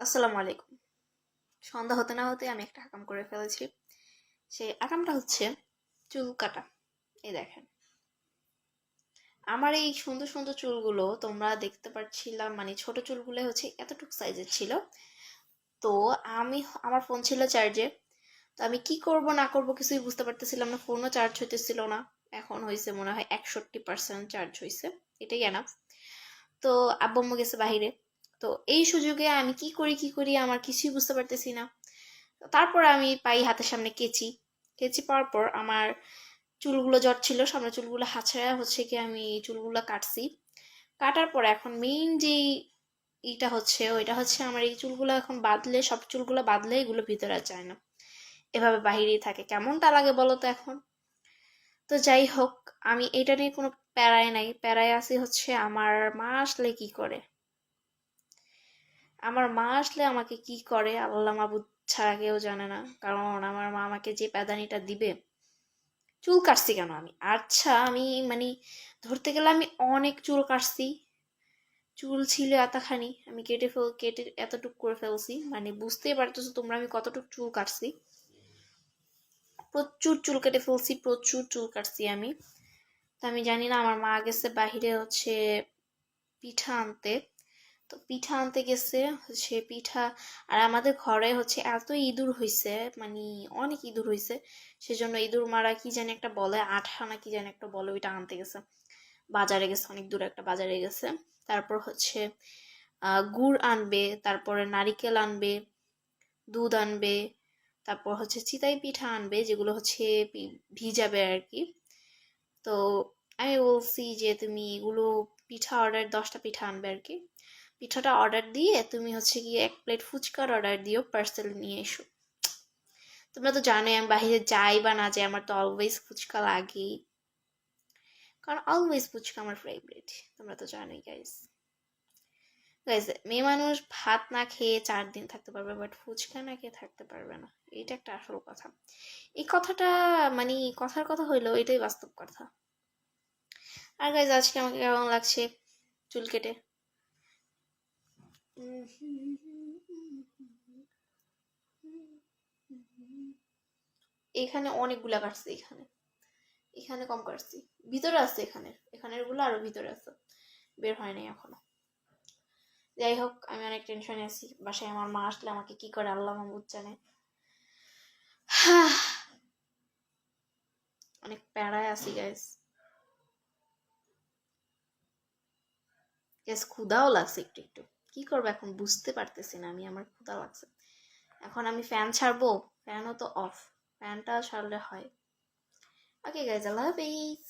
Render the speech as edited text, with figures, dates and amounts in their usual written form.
আসসালামু আলাইকুম। সন্ধ্যা হতে না হতে আমি একটা আকাম করে ফেলেছি। সেই আকামটা হচ্ছে চুল কাটা। এই দেখেন, আমার এই সুন্দর সুন্দর চুলগুলো তোমরা দেখতে পাচ্ছিলাম, মানে ছোট চুলগুলো হচ্ছে এতটুকু সাইজের ছিল। তো আমি আমার ফোন ছিল চার্জে। তো আমি কি করব না করব কিছুই বুঝতে পারতেছিলাম না, ফোনও চার্জ হইতেছিল না। এখন হয়েছে মনে হয় 61% চার্জ হয়েছে, এটাই এনাফ। তো আব্বু আম্মু গেছে বাহিরে। তো এই সুযোগে আমি কি করি আমার কিছুই বুঝতে পারতেছি না। তারপর আমি পাই হাতের সামনে কেচি। কেচি পাওয়ার পর আমার চুলগুলো জট ছিল, সামনে চুলগুলো হাছড়া হচ্ছে কি আমি চুলগুলো কাটছি। কাটার পর এখন মেইন যে ইটা হচ্ছে ওইটা হচ্ছে আমার এই চুলগুলো এখন বাঁধলে, সব চুলগুলো বাঁধলে এগুলো ভিতরে আর যায় না, এভাবে বাহিরেই থাকে। কেমনটা লাগে বলো তো এখন? তো যাই হোক, আমি এটা নিয়ে কোনো প্যারায় নাই, প্যারায় আছি হচ্ছে আমার মা আসলে কি করে। আমার মা আসলে আমাকে কি করে আল্লাহ মাবুদ ছাড়া কেউ জানে না। কারণ আমার মা আমাকে যে প্যাদানিটা দিবে। চুল কাটছি কেন আমি, আচ্ছা আমি মানে ধরতে গেলে আমি অনেক চুল কাটছি। চুল ছিল এতখানি, আমি কেটে এতটুক করে ফেলছি, মানে বুঝতেই পারতেছো তোমরা আমি কতটুক চুল কাটছি। প্রচুর চুল কেটে ফেলছি, প্রচুর চুল কাটছি আমি। তো আমি জানি না, আমার মা গেছে বাহিরে হচ্ছে পিঠা আনতে। তো পিঠা আনতে গেছে, সে পিঠা। আর আমাদের ঘরে হচ্ছে এত ইঁদুর হইছে, মানে অনেক ইঁদুর হইছে। সেজন্য ইঁদুর মারা কি জানি একটা বলে, আঠা না কি জানি একটা বলে, ওইটা আনতে গেছে। বাজারে গেছে, অনেক দূরে একটা বাজারে গেছে। তারপর হচ্ছে গুড় আনবে, তারপরে নারিকেল আনবে, দুধ আনবে। তারপর হচ্ছে চিতাই পিঠা আনবে, যেগুলো হচ্ছে ভিজাবে আর কি। তো আমি বলছি যে তুমি এগুলো পিঠা অর্ডার, 10টা পিঠা আনবে আর কি। পিঠাটা অর্ডার দিয়ে তুমি হচ্ছে গিয়ে 1 প্লেট ফুচকার অর্ডার দিও, পার্সেল নিয়ে এসো। তোমরা তো জানোই আমি বাইরে যাই বা না যাই, আমার তো অলওয়েজ ফুচকা লাগেই। কারণ অলওয়েজ ফুচকা আমার ফেভারিট, তোমরা তো জানোই গাইস। গাইস, মেয়ে মানুষ ভাত না খেয়ে 4 দিন থাকতে পারবে, বাট ফুচকা না খেয়ে থাকতে পারবে না। এইটা একটা আসল কথা। এই কথাটা মানে কথার কথা হইলো, এটাই বাস্তব কথা। আর গাইস, আজকে আমাকে কেমন লাগছে চুল কেটে? এখানে অনেকগুলা কাটছে, এখানে এখানে কম কাটছি। ভিতরে আছে, এখানের গুলো আরো ভিতরে আছে, বের হয় নাই এখনো। যাই হোক, আমি অনেক টেনশনে আছি। বাসায় আমার মা আসলে আমাকে কি করে আল্লাহ মাহবুদ জানে। অনেক প্যারায় আছি গাইস। গাইস, ক্ষুধাও লাগছে একটু একটু। কি করবো এখন বুঝতে পারতেছি না আমি, আমার ক্ষুধা লাগছে। এখন আমি ফ্যান ছাড়বো, ফ্যানও তো অফ। ফ্যানটা ছাড়লে হয়। ওকে গাইস, আল্লাহ হাফেজ।